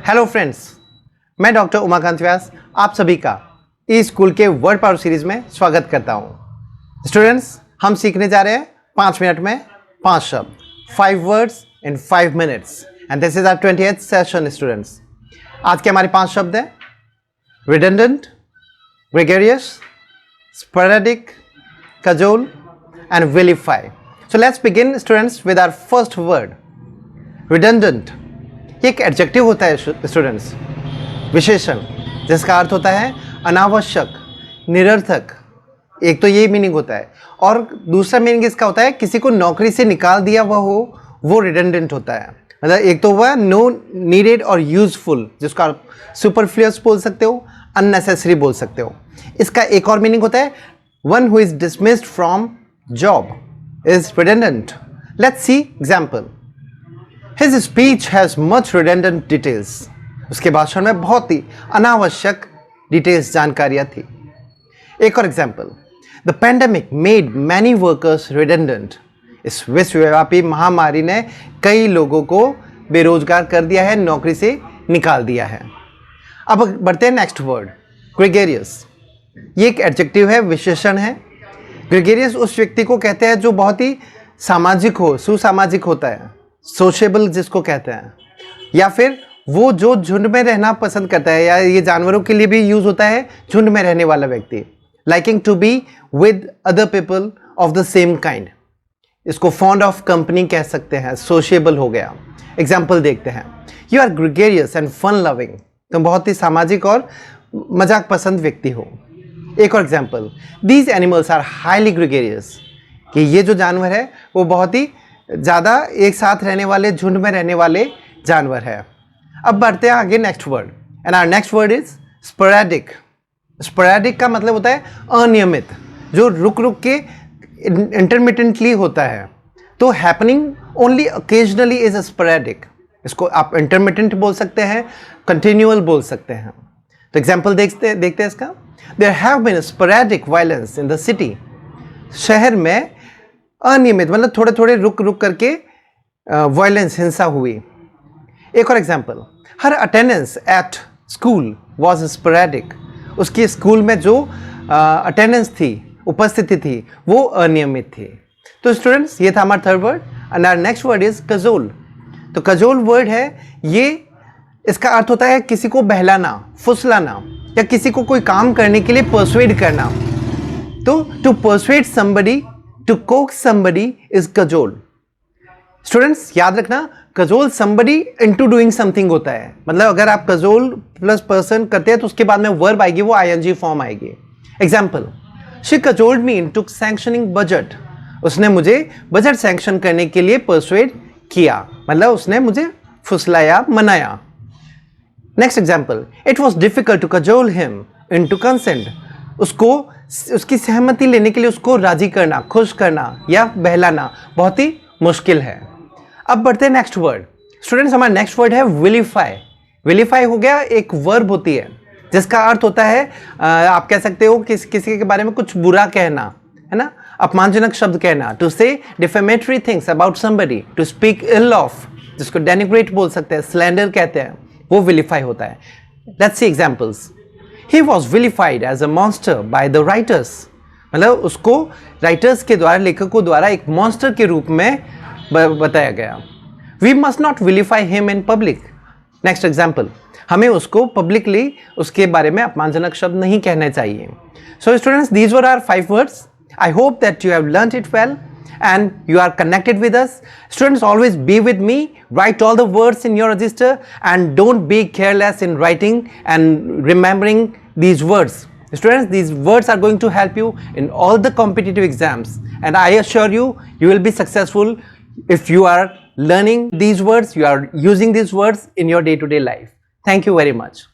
Hello friends, मैं doctor Umakant व्यास आप सभी का ई स्कूल के वर्ड पावर सीरीज में स्वागत करता हूं। स्टूडेंट्स, हम सीखने जा रहे हैं 5 मिनट में 5 शब्द, 5 words in 5 minutes, and this is our 20th session. Students, आज के हमारे 5 शब्द हैं redundant, gregarious, sporadic, cajole and vilify. So let's begin students with our first word, redundant. ये एक एडजेक्टिव होता है स्टूडेंट्स, विशेषण, जिसका अर्थ होता है अनावश्यक, निरर्थक। एक तो ये मीनिंग होता है, और दूसरा मीनिंग इसका होता है किसी को नौकरी से निकाल दिया हुआ हो, वो रिडंडेंट होता है। मतलब एक तो हुआ नो नीडेड और यूजफुल, जिसको आप सुपरफ्लुअस बोल सकते हो, अननेसेसरी बोल सकते हो। इसका एक और मीनिंग होता है one who is dismissed from job is redundant. Let's see example. His speech has much redundant details. उसके भाषण में बहुत ही अनावश्यक डिटेल्स, जानकारियां थी। एक और example, the pandemic made many workers redundant. इस विश्वव्यापी महामारी ने कई लोगों को बेरोजगार कर दिया है, नौकरी से निकाल दिया है। अब बढ़ते हैं नेक्स्ट वर्ड, ग्रेगरियस। ये एक एडजेक्टिव है, विशेषण है। ग्रेगरियस उस व्यक्ति को कहते हैं जो बहुत ही सामाजिक हो, सुसामाजिक होता है, सोशेबल जिसको कहते हैं, या फिर वो जो झुंड में रहना पसंद करता है, या ये जानवरों के लिए भी यूज होता है, झुंड में रहने वाला व्यक्ति, liking to be with other people of the same kind. इसको फॉन्ड ऑफ कंपनी कह सकते हैं, सोशेबल हो गया। एग्जाम्पल देखते हैं, you are gregarious and fun loving. तुम बहुत ही सामाजिक और मजाक पसंद व्यक्ति हो। एक और example, these animals are highly gregarious, कि ये जो जानवर है वो बहुत ही ज़्यादा एक साथ रहने वाले, झुंड में रहने वाले जानवर है। अब बढ़ते हैं आगे next word, and our next word is sporadic. Sporadic का मतलब होता है अनियमित, जो रुक रुक के इंटरमिटेंटली होता है। तो happening only occasionally is sporadic. इसको आप इंटरमिटेंट बोल सकते हैं, कंटिन्यूअल बोल सकते हैं। तो एग्जाम्पल देखते हैं इसका, there have been sporadic violence in the city. शहर में अनियमित मतलब थोड़े थोड़े रुक रुक करके वायलेंस, हिंसा हुई। एक और example, her attendance at school was sporadic. उसकी स्कूल में जो अटेंडेंस थी, उपस्थिति थी, वो अनियमित थी। तो स्टूडेंट्स, ये था हमारा third word, and our next word is cajole. तो कजोल वर्ड है, ये इसका अर्थ होता है किसी को बहलाना, फुसलाना, या किसी को कोई काम करने के लिए परसुएड करना। तो to persuade somebody, to coax somebody is cajole. Students, याद रखना, cajole somebody into doing something होता है। मतलब अगर आप कजोल प्लस पर्सन करते हैं तो उसके बाद में वर्ब आएगी, वो आईएनजी फॉर्म आएगी। Example, she cajoled me into sanctioning budget. उसने मुझे बजट सैंक्शन करने के लिए परसुएड किया, मतलब उसने मुझे फुसलाया, मनाया। Next example, it was difficult to cajole him into consent. उसको उसकी सहमति लेने के लिए उसको राजी करना, खुश करना या बहलाना बहुत ही मुश्किल है। अब बढ़ते हैं नेक्स्ट वर्ड। स्टूडेंट्स, हमारा नेक्स्ट वर्ड है विलिफाई। विलिफाई हो गया, एक वर्ब होती है जिसका अर्थ होता है, आप कह सकते हो कि किसी के बारे में कुछ बुरा कहना, है ना, अपमानजनक शब्द कहना, to say defamatory things about somebody, to speak ill of, जिसको डेनिग्रेट बोल सकते हैं, स्लैंडर कहते हैं, वो विलिफाई होता है। Let's see examples. He was vilified as a monster by the writers. मतलब उसको राइटर्स के द्वारा, लेखकों द्वारा एक मॉन्स्टर के रूप में बताया गया। We must not vilify him in public. Next example, हमें उसको पब्लिकली उसके बारे में अपमानजनक शब्द नहीं कहने चाहिए। So students, these were our 5 words. I hope that you have learnt it well and you are connected with us. Students, always be with me. Write all the words in your register and don't be careless in writing and remembering these words. Students, these words are going to help you in all the competitive exams, and I assure you, you will be successful if you are learning these words, you are using these words in your day-to-day life. Thank you very much.